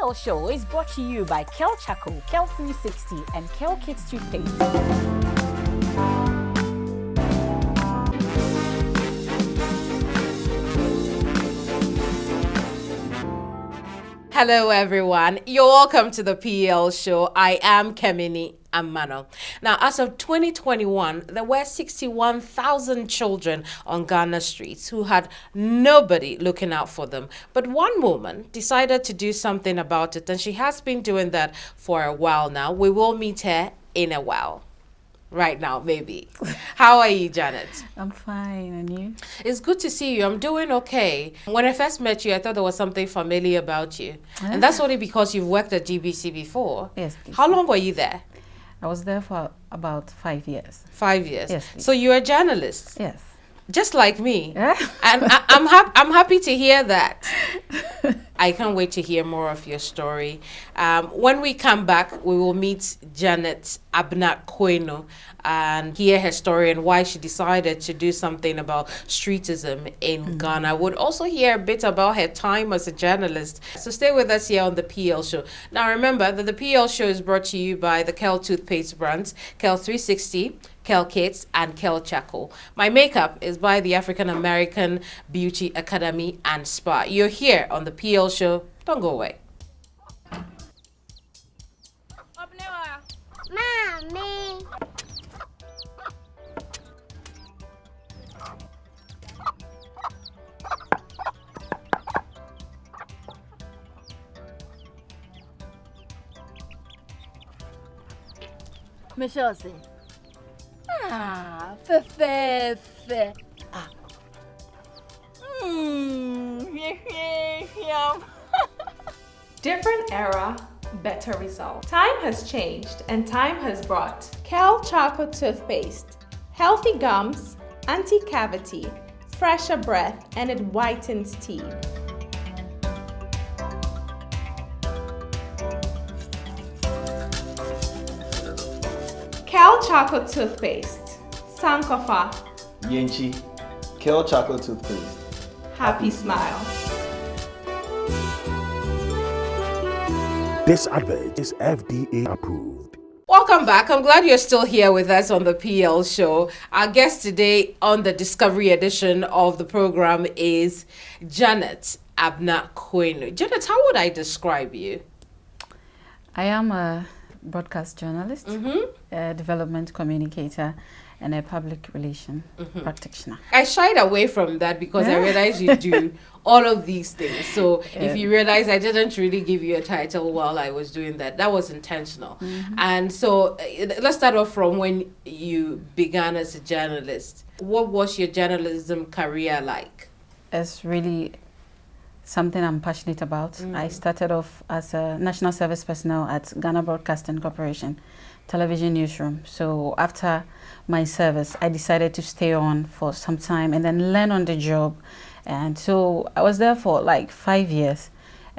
PL Show is brought to you by Kel Chaco, Kel 360, and Kel Kids Toothpaste. Hello everyone, you're welcome to the PL Show. I am Keminni, Amanor. Now, as of 2021, there were 61,000 children on Ghana streets who had nobody looking out for them. But one woman decided to do something about it, and she has been doing that for a while now. We will meet her in a while. Right now, maybe. How are you, Janet? I'm fine, and you? It's good to see you. I'm doing okay. When I first met you, I thought there was something familiar about you. And that's only because you've worked at GBC before. Yes, please. How long were you there? I was there for about 5 years. 5 years? Yes, please. So you're a journalist? Yes. Just like me. And I'm happy to hear that. I can't wait to hear more of your story. When we come back, we will meet Janet Abena Quainoo and hear her story and why she decided to do something about streetism in Ghana. We'll also hear a bit about her time as a journalist. So stay with us here on the PL Show. Now remember that the PL Show is brought to you by the Kel Toothpaste brands, Kel 360, Kel Kids, and Kel Chaco. My makeup is by the African American Beauty Academy and Spa. You're here on the PL Show. Don't go away. Mommy. Michelle say, fe. Yum. Different era, better result. Time has changed and time has brought Kel Chaco Toothpaste, healthy gums, anti-cavity, fresher breath, and it whitens teeth. Kel Chaco Toothpaste, Sankofa, Yenchi, Kel Chocolate Toothpaste. happy smile. This advert is FDA approved. Welcome back. I'm glad you're still here with us on the PL Show. Our guest today on the Discovery edition of the program is Janet Abena Quainoo. Janet, how would I describe you? I am a broadcast journalist, a development communicator, and a public relation practitioner. I shied away from that because I realized you do all of these things. So if you realize I didn't really give you a title while I was doing that, that was intentional. And so let's start off from when you began as a journalist. What was your journalism career like? It's really something I'm passionate about. I started off as a national service personnel at Ghana Broadcasting Corporation television newsroom. So after my service, I decided to stay on for some time and then learn on the job. And so I was there for like 5 years.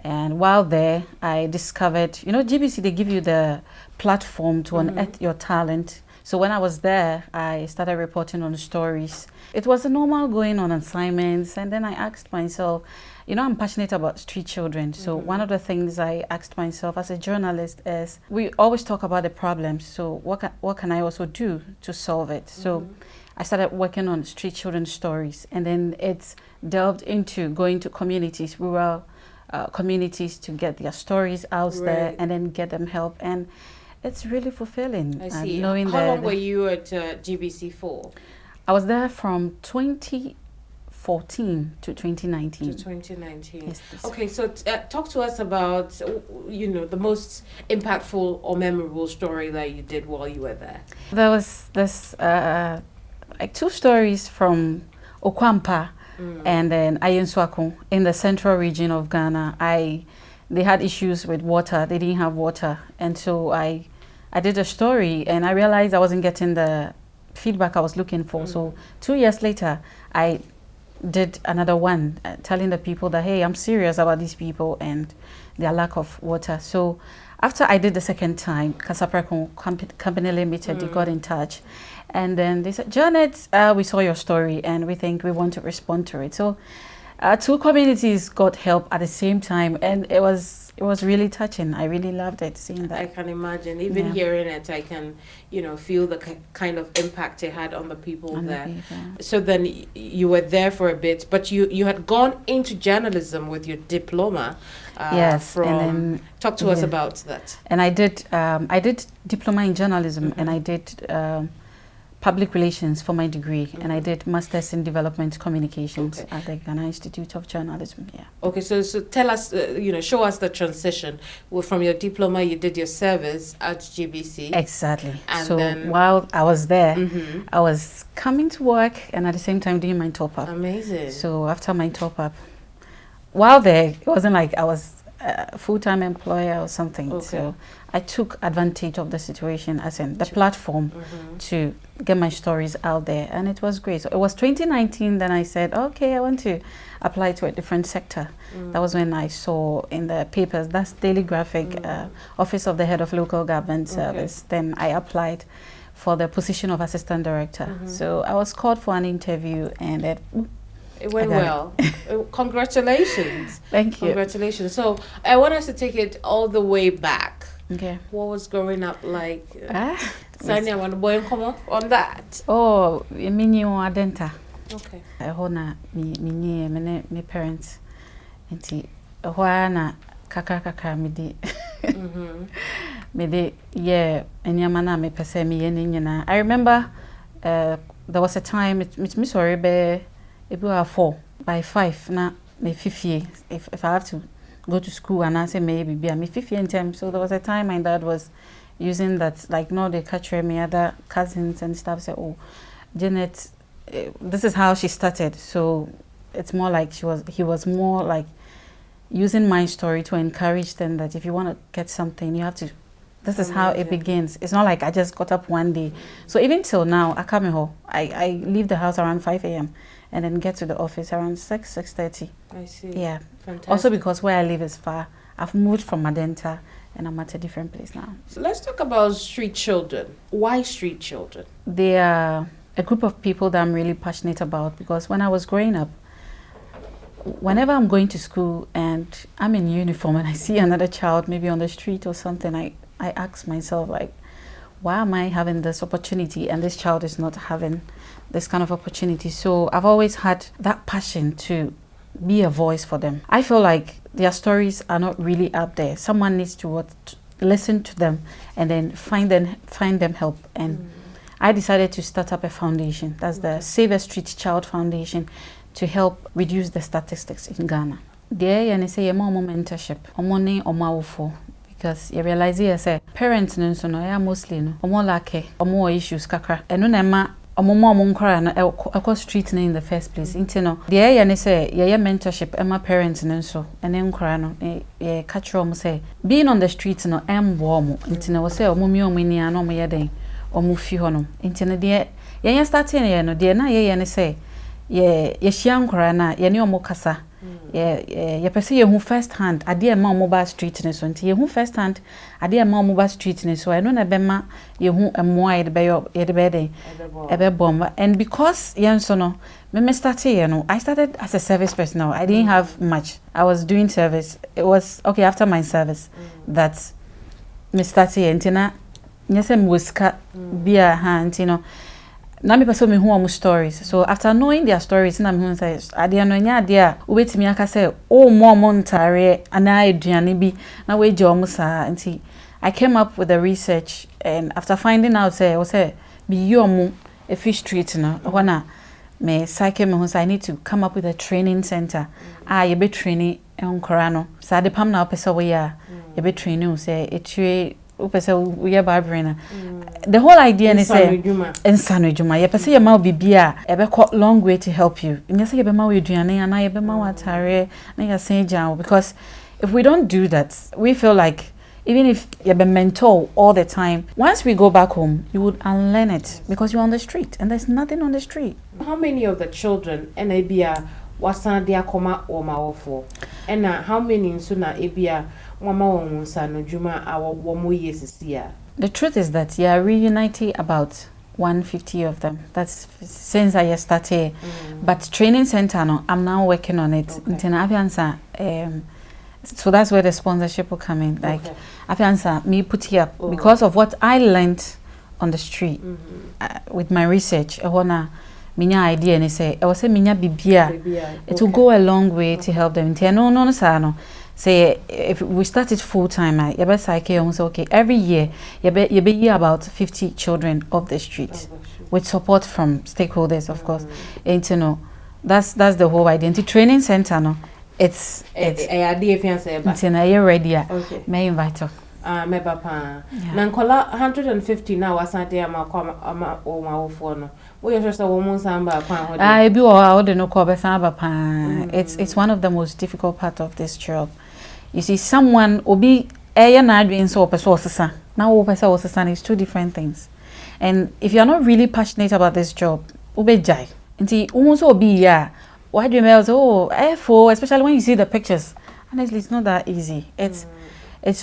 And while there, I discovered, GBC, they give you the platform to unearth your talent. So when I was there, I started reporting on the stories. It was a normal going on assignments. And then I asked myself, I'm passionate about street children. So one of the things I asked myself as a journalist is, we always talk about the problems. So what can I also do to solve it? So I started working on street children stories. And then it's delved into going to communities, rural communities, to get their stories out there and then get them help. And it's really fulfilling. I see. Knowing How long were you at GBC for? I was there from 2014 to 2019. To 2019. Yes, please. Okay, so talk to us about, the most impactful or memorable story that you did while you were there. There was this, like 2 stories from Okwampa and then Ayenswako in the central region of Ghana. They had issues with water. They didn't have water. And so I did a story and I realized I wasn't getting the feedback I was looking for. So 2 years later, I did another one telling the people that, hey, I'm serious about these people and their lack of water. So after I did the second time, Kasaprakon Company Limited, they got in touch. And then they said, Janet, we saw your story and we think we want to respond to it. So 2 communities got help at the same time. And it was it was really touching. I really loved it, seeing that. I can imagine. Even hearing it, I can, feel the kind of impact it had on the people there. So then you were there for a bit, but you had gone into journalism with your diploma. Yes. And then, talk to us about that. And I did diploma in journalism, and I did public relations for my degree, and I did masters in development communications at the Ghana Institute of Journalism. Yeah. Okay, so tell us, show us the transition. Well, from your diploma, you did your service at GBC. Exactly. And so then, while I was there, I was coming to work and at the same time doing my top up. Amazing. So after my top up, while there, it wasn't like I was a full-time employer or something. Okay. So I took advantage of the situation, as in the platform, to get my stories out there, and it was great. So it was 2019, then I said, okay, I want to apply to a different sector. That was when I saw in the papers, that's Daily Graphic, Office of the Head of Local Government Service. Then I applied for the position of Assistant Director. So I was called for an interview, and it went well. Congratulations. Thank you. Congratulations. So I want us to take it all the way back. Okay. What was growing up like? Sanya, want to boy come on that? Oh, mini adenta. Okay. I hona me parents. Nti na kakra me di. Me di enyama na me pese me ye nyina. I remember there was a time me sorry be ebu 4 by 5 na me fifie if I have to go to school and I say maybe be me 50 in time. So there was a time my dad was using that, like, no, they catch me other cousins and stuff, say, oh, Janet, this is how she started. So it's more like he was more like using my story to encourage them that if you want to get something, you have to, this is how it begins. It's not like I just got up one day. So even till now, I come home, I leave the house around 5 a.m. and then get to the office around 6:30. I see. Yeah. Fantastic. Also because where I live is far. I've moved from Madenta and I'm at a different place now. So let's talk about street children. Why street children? They are a group of people that I'm really passionate about, because when I was growing up, whenever I'm going to school and I'm in uniform and I see another child maybe on the street or something, I ask myself, like, why am I having this opportunity and this child is not having this kind of opportunity? So I've always had that passion to be a voice for them. I feel like their stories are not really out there. Someone needs to listen to them and then find them help. And I decided to start up a foundation. That's the Save a Street Child Foundation, to help reduce the statistics in Ghana. There, and say a more mentorship, because you realize here, say parents no mostly no more issues kakra. And no across street in the first place. Intino. The area say mentorship Emma parents so and then crano catch say being on the streets no warm. Intino was say mummy no me den or mufi hono. Intino dear starting no dear na say shian crana ye kasa. You perceive who first hand idea mobile street in so until you first hand idea mobile street in so I know na bema you who a more the bomb. And because no me started I started as a service personnel. I didn't have much. I was doing service. It was okay after my service that me started antina nyese muska bia hand na me person me who am stories. So after knowing their stories, na me who say adia no nya adia ubetimi aka say oh more montare ana aduane bi na we je omo saa nti I came up with the research, and after finding out say I say be yomu a fish street na wana me psyche me who say I need to come up with a training center. You be training enkora no sa de pam na opese we ya you be training say etwe we are barberina. The whole idea is say insano juma. You say your mouth be beer. A long way to help you. And you say your mouth duane and I be mouth atare. Na you say jam, because if we don't do that, we feel like even if you be mentor all the time, once we go back home, you would unlearn it because you're on the street and there's nothing on the street. How many of the children NABA wasan dia koma o maofo? And how many insuna ebia the truth is that reuniting about 150 of them. That's since I started. So that's where the sponsorship will come in. Like, I answer me put here because of what I learned on the street with my research. I wanna minya idea and say I was say minya bibia. It will go a long way to help them. No. Say if we started full time, I say okay, every year you be about 50 children off the street with support from stakeholders, of course. And you know, that's the whole identity training center. No, it's in a year ready. Okay, may invite her. Me papa. Nankola 150 now. Asante ama o ma no. We just a woman samba pan. I be all the no call samba pan. It's one of the most difficult part of this job. You see, someone obi na adwin so person osesa. Now person osesa is two different things. And if you're not really passionate about this job, obe jai. Nti also obi ya. Why do you mail FO, especially when you see the pictures. Honestly, it's not that easy. It's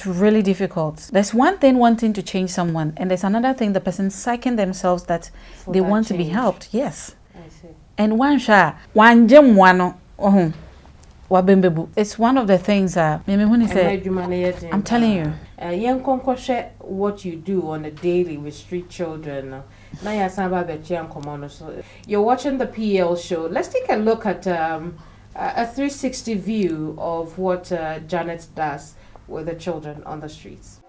really difficult. There's one thing wanting to change someone, and there's another thing the person psyching themselves that they want to be helped. Yes. I see. And one gem one it's one of the things I'm telling you. What you do on a daily with street children. You're watching the PL show. Let's take a look at a 360 view of what Janet does with the children on the streets.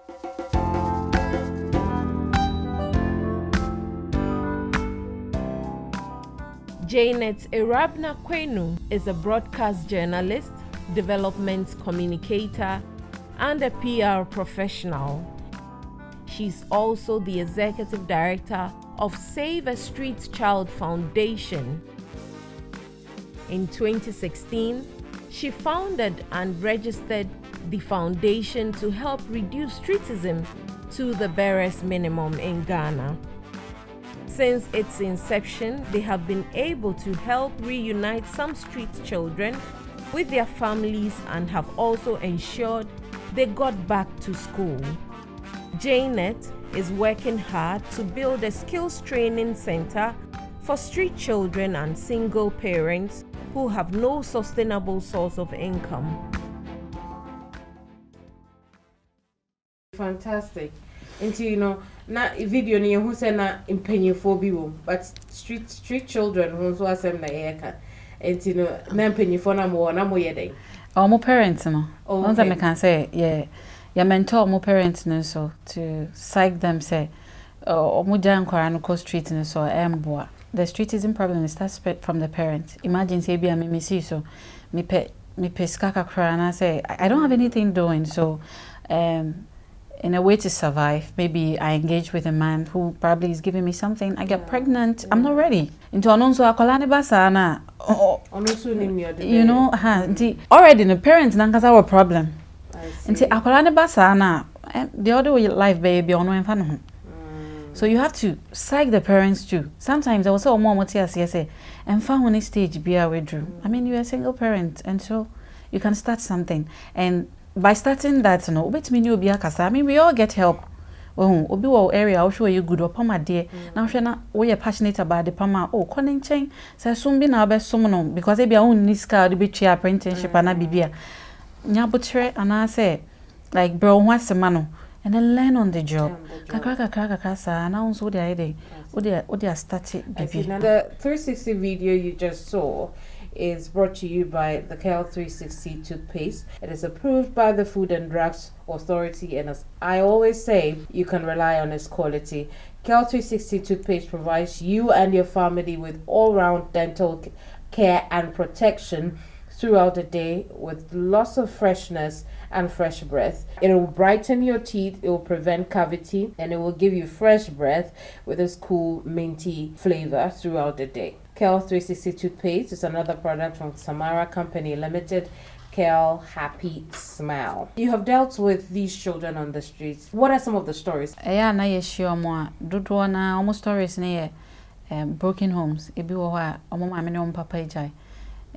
Janet Erabna Quainoo is a broadcast journalist, development communicator, and a PR professional. She's also the executive director of Save a Street Child Foundation. In 2016, she founded and registered the foundation to help reduce streetism to the barest minimum in Ghana. Since its inception, they have been able to help reunite some street children with their families and have also ensured they got back to school. Janet is working hard to build a skills training center for street children and single parents who have no sustainable source of income. Fantastic. Into na video ni who say na impenyefo but street children who so asem na yeka. Into na impenyefo na mo yede. Our parents no. Once I can say yeah mentor mo parents no so to psych them say omo jan kwara no street no so emboa. The streetism problem starts from the parents. Imagine say be me see so me skaka kra and I say I don't have anything doing so in a way to survive, maybe I engage with a man who probably is giving me something. I get pregnant. I'm not ready. Into anonso akolane basana. You know, already the parents nankaza our problem. Into akolane basana. The other way life baby ono enfano. So you have to psych the parents too. Sometimes I was so say and found stage be a withdrew. I mean you're a single parent and so you can start something and by starting that, I mean, we all get help. Obi wo area, I'll show you good or pama dear. Now, Shana, we are passionate about the pama. Oh, calling chain, so soon be now best someone because they be own niska, the bitch apprenticeship and I be beer. Nyabutre, and I say, like, bro, what's the mano? And then learn on the job. Kakaka, and I also the idea. What they are started. The 360 video you just saw is brought to you by the KL 360 toothpaste. It is approved by the Food and Drugs Authority, and as I always say, you can rely on its quality. KL 360 toothpaste provides you and your family with all-round dental care and protection throughout the day with lots of freshness and fresh breath. It will brighten your teeth, it will prevent cavity, and it will give you fresh breath with this cool minty flavor throughout the day. KL 360 toothpaste is another product from Samara Company Limited. KL Happy Smile. You have dealt with these children on the streets. What are some of the stories? Yeah, na yeshio mo. Dodo na almost stories na broken homes. Ebi wo ha omo mama ne omo papa ejai.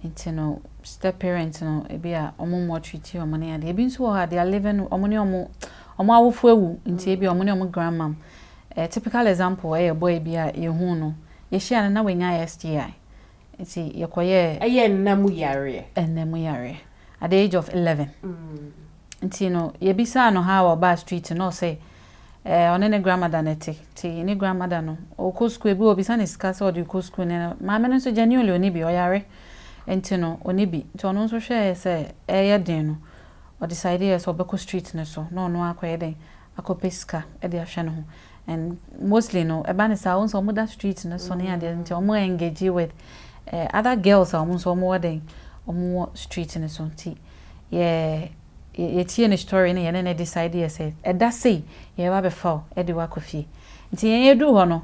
Enti no step parents no ebi a omo mo treat you omo na ade. Ebi nso wo ha they are living omo ne omo awofo ewu. Enti ebi omo ne omo grandmam. A typical example boy ebi a yehu no. Yeshia na wenya STI. Enti yekoye namu yare. Namu yare. at the age of 11. And you know, ye bisa no how about street no say on any grandmother neti any grandmother no o ko school bi obi san iskase o di ko school ne ma me no so genuinely oni bi oyare enti no oni bi to no so hwe say eye den no o decide yes obeko street ne so no akoye den akopeska e de ahwe no ho and mostly no eba ne sa won so mo da street ne so ne ade enti o mo engage with other girls are so mo den o mo street ne so nti ye tie ne story ne ye ne decide ye say e da say ye ba be fall e de wa kofie nti ye du ho no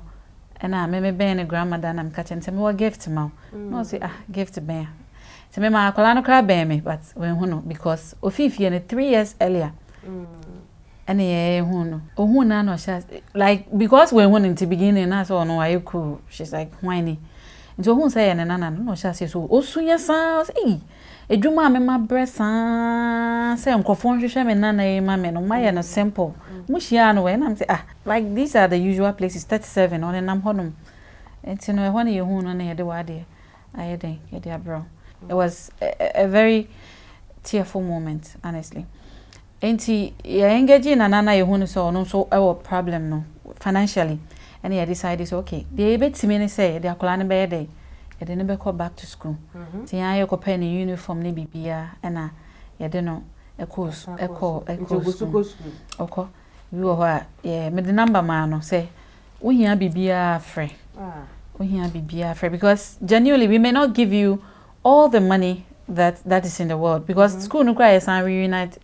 e na me ben ne grandmother na mka chen me wa gift ma no say gift ben se me ma akola no kra ben me but when hu no because ofifie ne 3 years earlier and ye hu no ohu na no sha like because when hu in the beginning na so no why cool she's like whiny nti ohu say ne nana no sha say so osunya sa say edwuma me ma bresa say nkofon hwehwe me nana e ma me no ma no simple muhia no we na me say like these are the usual places 37 on nam honum enti no e ho na ye hu no na ye de wa de ayeden ye de abro. It was a very tearful moment honestly. Enti ye engage na nana ye hu no so no so e problem no financially and he decided okay the betimi ne say the akola ne be dey ye de ne be go back to school ti yan ye ko pen uniform ne bibia na ye de no e course school okay we were yeah me the number man no say we here bibia free we here bibia free because genuinely we may not give you all the money that is in the world because school no cry yes and reunite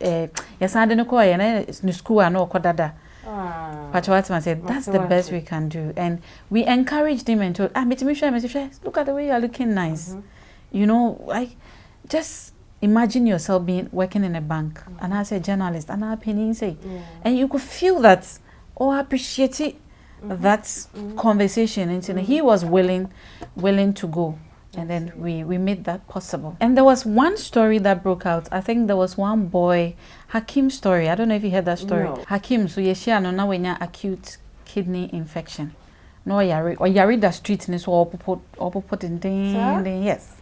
yes and no call no school and no kodada. Pachawatman said that's the best we can do and we encouraged him and told look at the way you're looking nice. You know, like just imagine yourself being working in a bank and as a journalist and a penny say and you could feel that or appreciate it, that conversation and he was willing to go. And then we made that possible. And there was one story that broke out. I think there was one boy, Hakim's story. I don't know if you heard that story. No. Hakim, so yeshia no na wenya acute kidney infection. No yari the street ne so put in thing. Yes.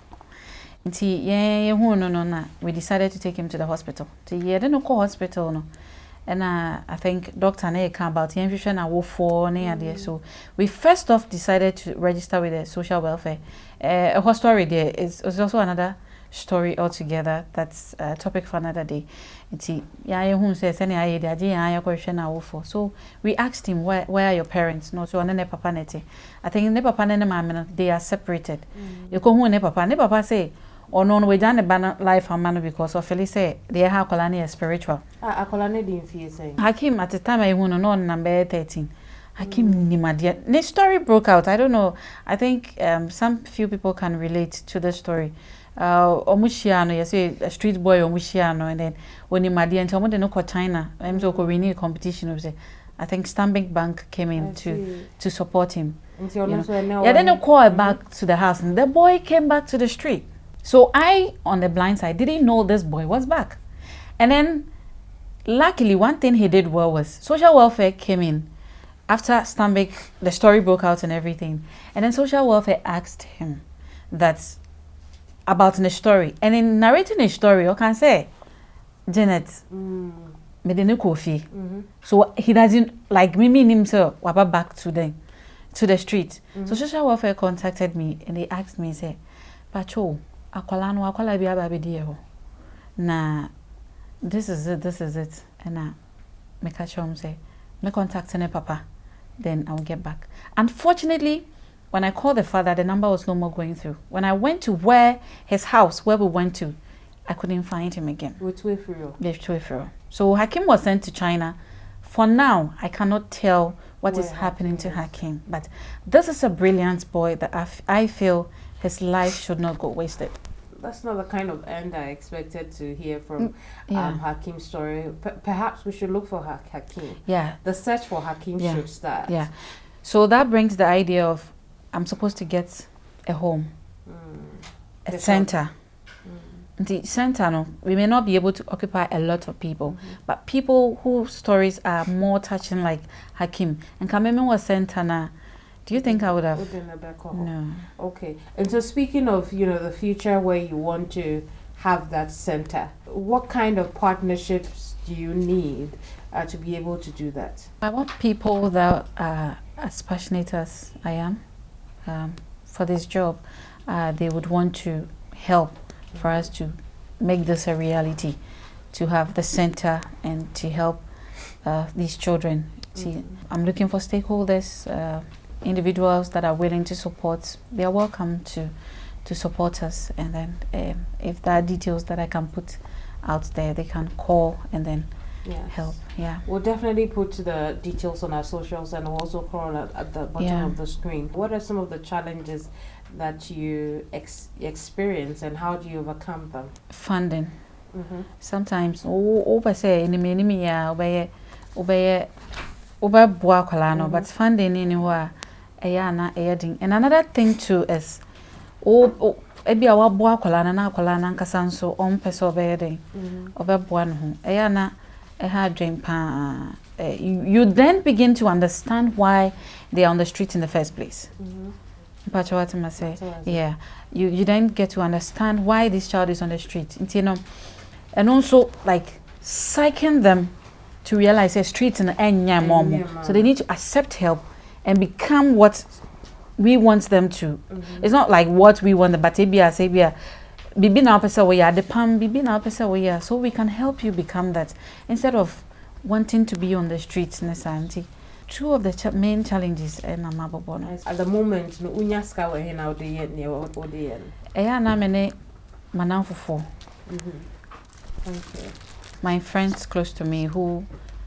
Nti ye hu no na we decided to take him to the hospital. Ti ye didn't go hospital no. And I think Dr. Ne came about infection and wofo ne ade. So we first off decided to register with the social welfare. A whole story there is also another story altogether. That's a topic for another day. So we asked him where are your parents? No, so ne papa nete. I think ne papa ne mama they are separated. You go home ne papa say or no we done a life amano because of Felice say they are kolani spiritual. Akolane din fie say. Hakim at the time I won no number 13. Hakim Nimadia. The story broke out. I don't know. I think some few people can relate to the story. Omushiano, you say a street boy Omushiano, and then when Nimadia and someone no ko China, I'm so winning competition. I think Stanbic Bank came in to support him. You know. Yeah, then they call back to the house, and the boy came back to the street. So I, on the blind side, didn't know this boy was back. And then, luckily, one thing he did well was social welfare came in. After Stanbic, the story broke out and everything. And then social welfare asked him that's about the story. And in narrating the story, you can say, Janet, me didn't coffee. So he doesn't like me himself waba back to the street. So social welfare contacted me and they asked me, say, Pacho, akwala bi ababedi ho. Na this is it. And me catch him say, me contact ne papa. Then I'll get back. Unfortunately, when I called the father, the number was no more going through. When I went to his house, where we went to, I couldn't find him again. So Hakim was sent to China. For now, I cannot tell what is happening to Hakim. But this is a brilliant boy that I feel his life should not go wasted. That's not the kind of end I expected to hear from Hakim's story. Perhaps we should look for Hakim. Yeah. The search for Hakim should start. Yeah. So that brings the idea of I'm supposed to get a home, a center. The center, no, we may not be able to occupy a lot of people, but people whose stories are more touching, like Hakim. And Kameme was center now. Do you think I would have? No. Okay. And so speaking of, the future where you want to have that center. What kind of partnerships do you need to be able to do that? I want people that are as passionate as I am for this job. They would want to help for us to make this a reality, to have the center and to help these children. I'm looking for stakeholders, individuals that are willing to support. They are welcome to support us, and then if there are details that I can put out there, they can call and then help. Yeah, we'll definitely put the details on our socials, and we'll also call at the bottom of the screen. What are some of the challenges that you experience, and how do you overcome them? Funding. Sometimes but funding anywhere. And another thing too is ebi awa boa kwala na kwala na nkasa nso on pese obeyede obeboa no ho na dream pa you then begin to understand why they are on the street in the first place. Yeah, you then get to understand why this child is on the street, and also like psyching them to realize a street in the so they need to accept help and become what we want them to. It's not like what we want, but bibi na pesa we are the pam bibi na pesa we are, so we can help you become that instead of wanting to be on the streets necessarily. Two of the main challenges at the moment, no unyaska we now the yet near what the end. Na mene manamfo. Thank you. My friends close to me who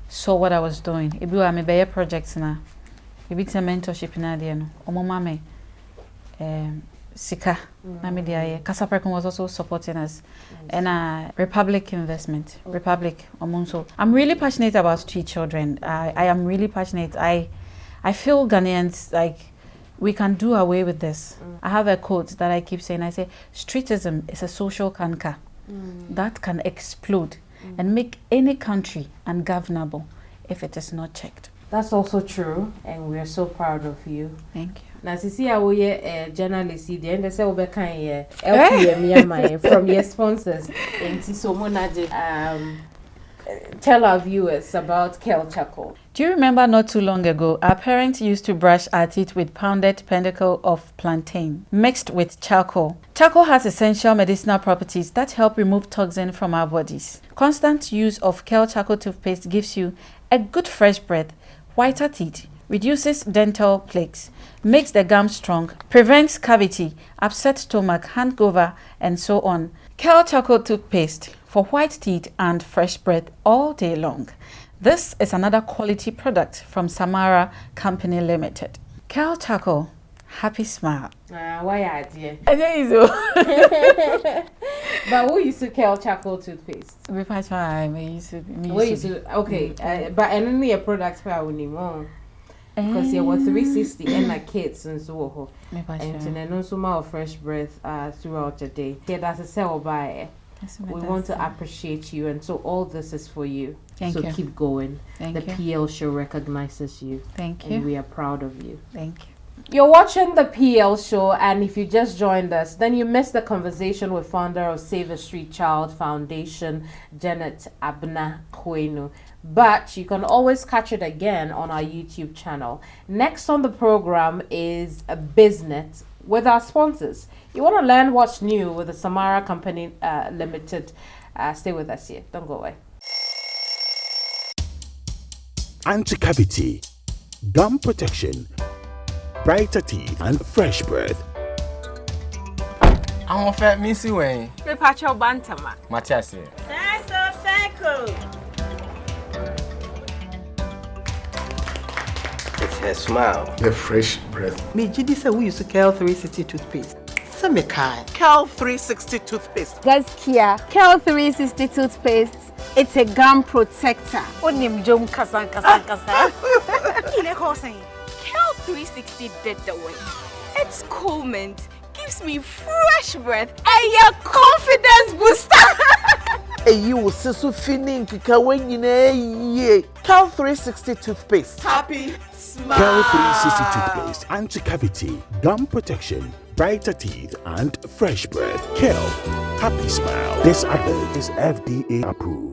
saw what I was doing. Ebi wa me be projects na. Ebi te mentorship na de no. Omo mame Sika na me de Kasaprekon was also supporting us. And Republic Investment. Republic Omonso. I'm really passionate about street children. I am really passionate. I feel Ghanaians like we can do away with this. I have a quote that I keep saying. I say streetism is a social canker that can explode and make any country ungovernable if it is not checked. That's also true, and we are so proud of you. Thank you. Now, see how we a journalist, the end of the LPM from your sponsors, and so tell our viewers about Kel Charcoal. Do you remember not too long ago, our parents used to brush our teeth with pounded pedicle of plantain mixed with charcoal. Charcoal has essential medicinal properties that help remove toxin from our bodies. Constant use of Kel Charcoal toothpaste gives you a good fresh breath, whiter teeth, reduces dental plaques, makes the gums strong, prevents cavity, upset stomach, hangover, and so on. Kel Charcoal toothpaste for white teeth and fresh breath all day long. This is another quality product from Samara Company Limited. Kel Charcoal, happy smile. Why are you? But who used to Kel Charcoal toothpaste? Okay, but only a product for our more. Because you were 360 and like kids and so on. And then also more fresh breath throughout the day. Yeah, that's a sell by. We want to appreciate you, and so all this is for you. Thank you. Keep going. Thank the you. PL show recognizes you. Thank you. And we are proud of you. Thank you. You're watching the PL show, and if you just joined us, then you missed the conversation with founder of Save a Street Child Foundation, Janet Abena Quainoo. But you can always catch it again on our YouTube channel. Next on the program is a business with our sponsors. You want to learn what's new with the Samara Company Limited? Stay with us here. Don't go away. Anti-cavity, gum protection, brighter teeth, and fresh breath. I want fat missy way. Me pacho bantama. Matias. It's her smile. The fresh breath. Me Jidi say we use Kel 360 toothpaste. Some kind. Kel 360 toothpaste. Gaskia, Kel 360 toothpaste. It's a gum protector. Onim jom kasan. Ile ko saying. Kel 360 did the way. It's cool mint. Gives me fresh breath and your confidence booster. Hey, you will see so feeling when you know Kel 360 toothpaste. Happy smile. Kel 360 toothpaste, anti-cavity, gum protection, brighter teeth, and fresh breath. Kale, happy smile. This advert is FDA approved.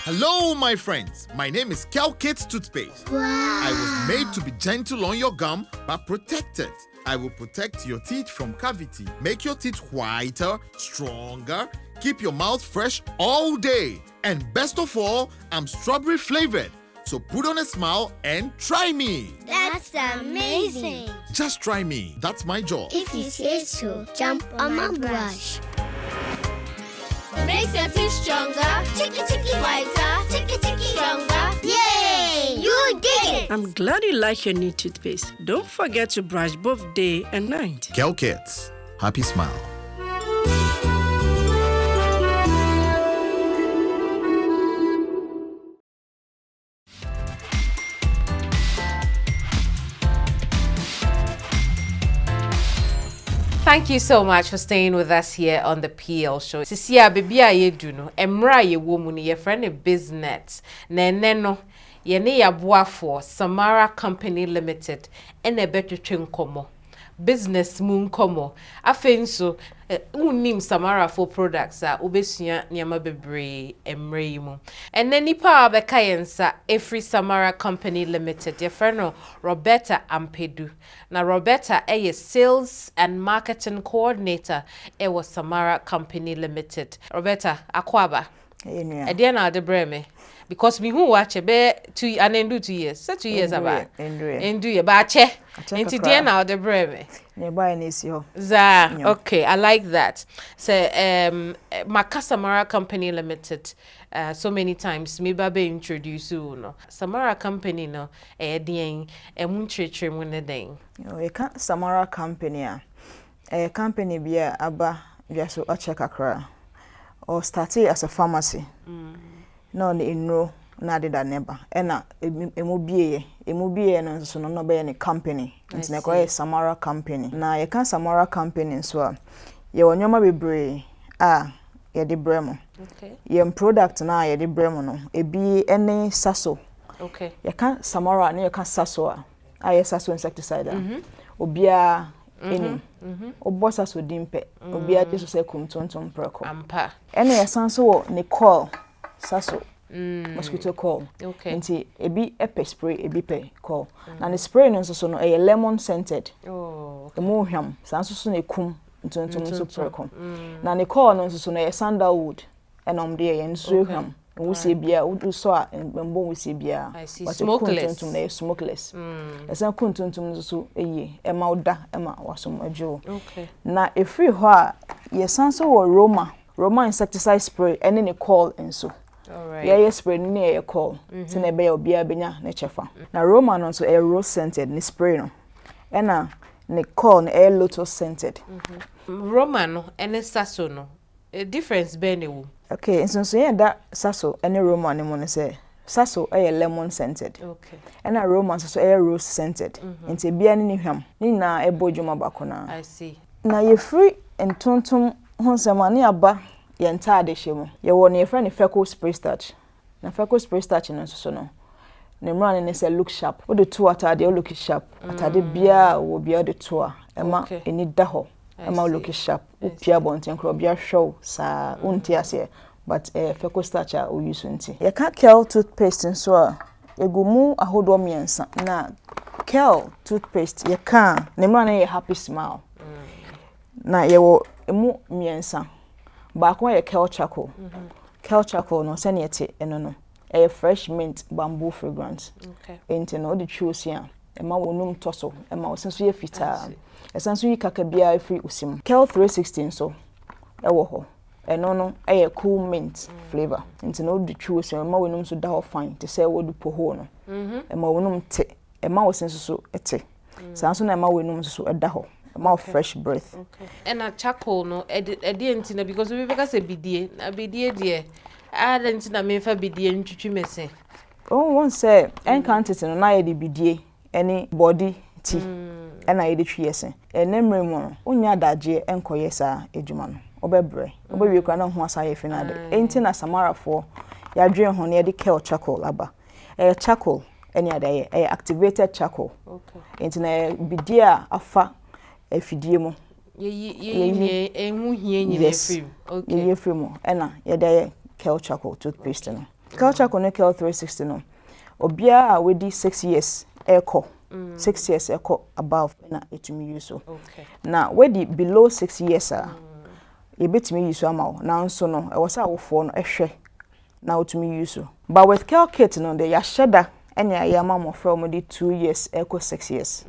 Hello, my friends. My name is CANKER toothpaste. Wow. I was made to be gentle on your gum, but protected. I will protect your teeth from cavity, make your teeth whiter, stronger, keep your mouth fresh all day. And best of all, I'm strawberry flavored. So put on a smile and try me. That's amazing. Just try me. That's my job. If you say so, jump on my brush. Makes your teeth stronger, chicky whiter, chicky stronger. Yay! You did it! I'm glad you like your new toothpaste. Don't forget to brush both day and night. CANKER, happy smile. Thank you so much for staying with us here on the PL show. Sisia baby aye do no emra ye wo mu ne ye friend business na ene no ye ne ya boa for Samara Company Limited ene betwetwe nkomo business mu nkomo afenso unim Samara for products a obesua niama bebre emre yi mu ene nipa abeka yensa every Samara Company Limited ye friend no Roberta Ampedu na Roberta sales and marketing coordinator was Samara Company Limited. Roberta akwaba ede na ade breme because me who watch be 2 and then do 2 years. So 2 years about. And do ye ba che. Into de na ade breme. Nearby is yo. Za okay, I like that. So my Samara Company Limited so many times me ba be introduce you no. Samara Company no den munchetre mu ne den. You can Samara Company company bia aba so a check akra or started as a pharmacy. No ni enro na de da neba ena emobie no so no be any company nti na ko Samara Company na ye kan Samara Company so a ye wonyoma bebre a ye de bremo okay ye product na ye de bremo no ebi ene saso okay ye kan Samara na ye kan saso a ye saso insecticide obia eni obo saso dimpe obia de so se kumtontom preko ampa ene ye sanso wo Nicole saso mosquito coil okay nti ebi epe spray ebi pe coil na the spray no so no e lemon scented okay emo hwam sanso so na kum ntontom so prekom na the coil no so no e sandalwood enom de ye nso hwam wusi bia udu so a mbom wusi bia smokeless na smokeless esa kuntontom so eye e ma oda e ma wasom adwo okay na e free ho a ye sanso wo Roma insecticide spray ene ne coil enso. Alright. Yeah, spray ni e coil. Se na be ya obi abenya na chefa. Na Roma no so e rose scented ni spray no. Ena ne coil e lotus scented. Roma no ene saso no. A difference be ne wo. Okay, so yeah that saso ene Roma ne mo ne say saso e lemon scented. Okay. Ena Roma so e rose scented. Nti bia ni hwam. Ni na e bojuma bako na. I see. Na ye free entontom honsamani aba ye ntade hyemu ye wo ne friend fecal spray starch na fecal spray starch no so no ne mran ne say look sharp wo de to atade o look sharp atade bia wo bia de to a ema eni da ho ema look sharp o pia bonten kro bia hwew sa unti ase but fecal starch a o use nti ye ka Kel toothpaste so a egumu ahodo miensa na Kel toothpaste ye ka ne mran ye happy smile na ye wo emu miensa ba ko ye Kel charcoal Kel charcoal no se ne yete eno no a fresh mint bamboo fragrance okay enti no de choose ya e ma wonum toso e ma osenso ye fita e sanso yi kaka bia free usim Kel 316 so e wo ho eno no e cool mint flavor enti no de choose ya ma wonum so da ho fine te say wo du poho no e ma wonum te e ma osenso so ete sanso na e ma wonum so e da ho more fresh breath. Okay. And a charcoal no entina because we because a bidie dear. I didn't na me fa bidie ntwitwi mese. Oh, one say encounter no na ye de bidie any body tea. And I de twi yesen. Enemre mu onya daje enkoye sa edwuma no. obebre obewie kwa na ho asaye finade enti na Samara for ya dwen ho ne de kel charcoal aba charcoal any other activated charcoal okay enti na bidia afa afidie mu ye enhu hie nyine free okay ye free mu ena ye de kel charcoal toothpaste no kel charcoal no kel 360 no obia a wedi 6 years echo 6 years echo above na etumi use okay na wedi below 6 years ye betumi use ama na nso no e wosa awofo no ehwe na otumi use but with kel kit no de ya sheda enya ya mama from the 2 years echo 6 years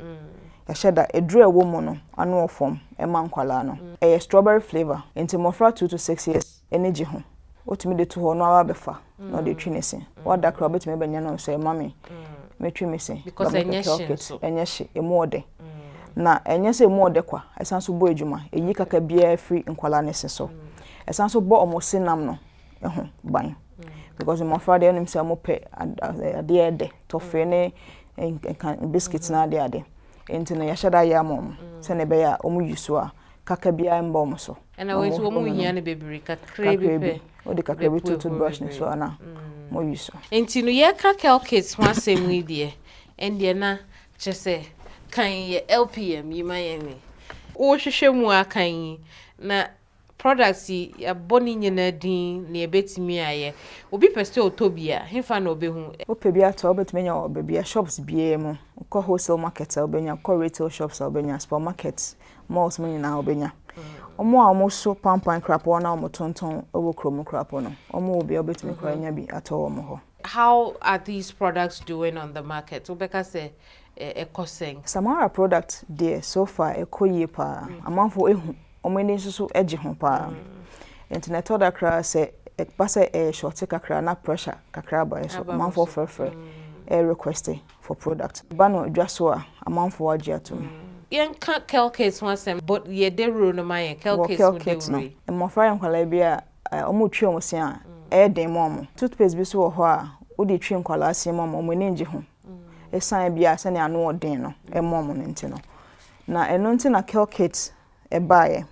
ya sheda edru ewo mu no anu ofom e man kwala no e strawberry flavor enti mofra 2 to 6 years energy ho otumi de to ho no awa befa no de twinese wada kra betumi benya no so e mami metwi mese because enye emode na enye se emode kwa esanso bo ejuma eyi kaka bia free nkwala ne so esanso bo omosinam no eho ban because my father and himself mo pe ade ede tofe ne biscuits na ade enti na ya shada ya mom se ne be ya omu yusu a kaka bia mba omo so na we so omu hia ne bebiri kakra bi pe o de kakra bi toothbrush ne so ana mo yusu enti no ye kel kits ho asem wi de endie na chese kan ye LPM yimayemi o hwehwe mu akan na products ya boni nyina din na ebetimi aye obi pese otobia hefa na obehu opebia to obetmenya obebia shops bia mu ko wholesale market obenya ko retail shops obenya supermarkets malls nyina obenya omo a omo so pampan crap na omo tonton owo krom crap no omo obi obetimi kwa nya bi ato omo ho. How are these products doing on the market? Obeka say ekoseng Samara product there so far ekoye pa amanfo ehu omeni susu eji ho pa internet order kra se ekpase short kakra na pressure kakra ba so amanfo frefre request for product bano dwaso a amanfo waji atum yen kan kel case wasem but ye de ro no my kel case no e mo fra yankwala bia omo twi omo se a den mom toothpaste bi so wo ho a wo de twi nkwala se mom omo ni nji ho esan bia se ne anu odin no e mom no nti no na eno nti na kel kit e bae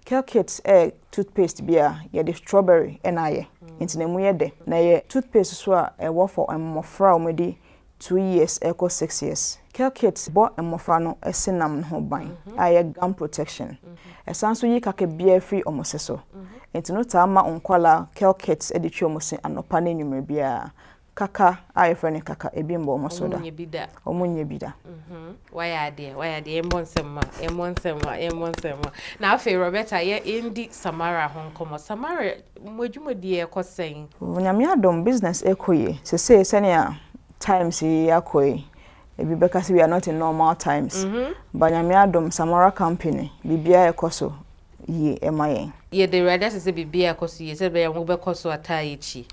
kel kit toothpaste bia ye de strawberry e na ye nti na mu ye de na ye toothpaste so a e wo for mmofra omedi 2 years echo 6 years kel kit bo mmofra no esinam no ban aye gum protection esanso yi kaka bia free omoseso nti no ta ma onkwala kel kit e de twi omose anopa na enwumre bia kaka aye frene kaka ebimbo omosoda omunye bida why ade embonsema na afi Roberta ye indi Samara honkomo Samara modwumodi e kosen nyame adom business ekoye se ne times yakoye ebi beka se we are not in normal times but nyame adom Samara company bibia ekoso ye emayen ye the rather se bibia ekoso ye se be ya mo bekoso atayichi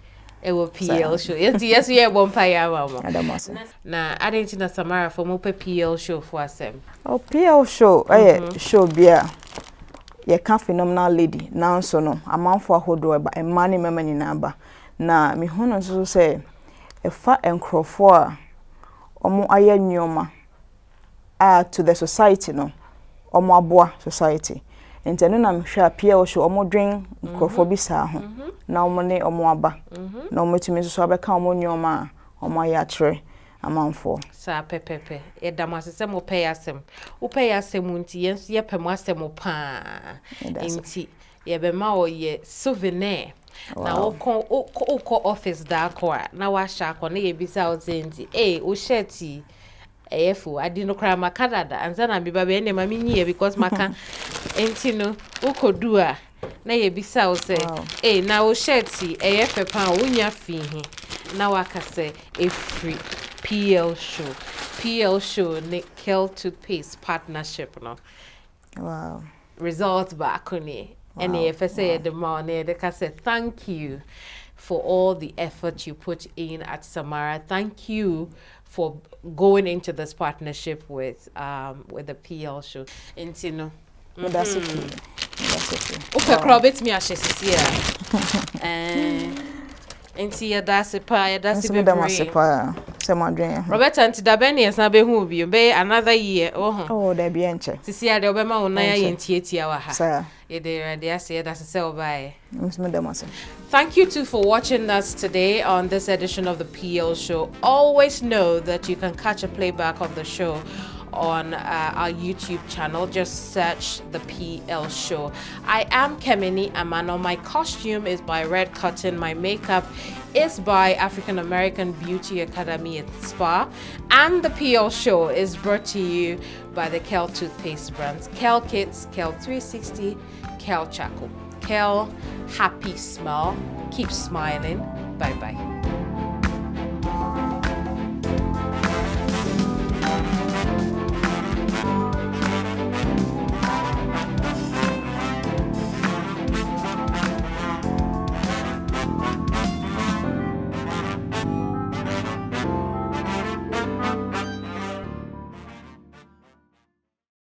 ewo PL show yes we bompire mama na adenchi na Samara for mo PL show for asem PL show show bia ye ka phenomenal lady now so no amanfo ahodo eba emani mema nyina ba na me hono so say efa enkrofo a omo aye nyoma to the society no omo aboa society enteno na mhwa PL show omo dwen enkrofo bi sa ho na omo ne omo aba na omo timi so abeka omo nyoma omo ya kire amanfo sa pepepe edamasese mo peyasem wo peyasem nti yenso ye pem asem pa nti ye be ma o ye souvenir na wo office da kwa na wa sha kwa na ye bisa o nti o shirti efu adi no kra ma Canada anza na biba be ne ma minyi because maka enti no ukodu a na ye bisa o se na wo shirti efe pa unya fihi na wakase a free PL show nickel toothpaste partnership no wow result back on it and if say the morning they can say thank you for all the effort you put in at Samara. Thank you for going into this partnership with the PL show. And you know, that's it. Okay, crowd me ashes here. And see that's a pie, that's a Roberta and Dabeni as na be hu bi be another year. Oh, there be enche. Sisi ade obema wo na ya yentiatia wa ha. Sir. Ye de ase that's say obai. Thank you too for watching us today on this edition of the PL Show. Always know that you can catch a playback of the show on our YouTube channel. Just search the PL Show. I am Keminni Amanor. My costume is by Red Cotton. My makeup is by African American Beauty Academy at Spa. And the PL Show is brought to you by the Kel toothpaste brands. Kel Kids, Kel 360, Kel Charcoal. Kel, happy smile. Keep smiling. Bye-bye.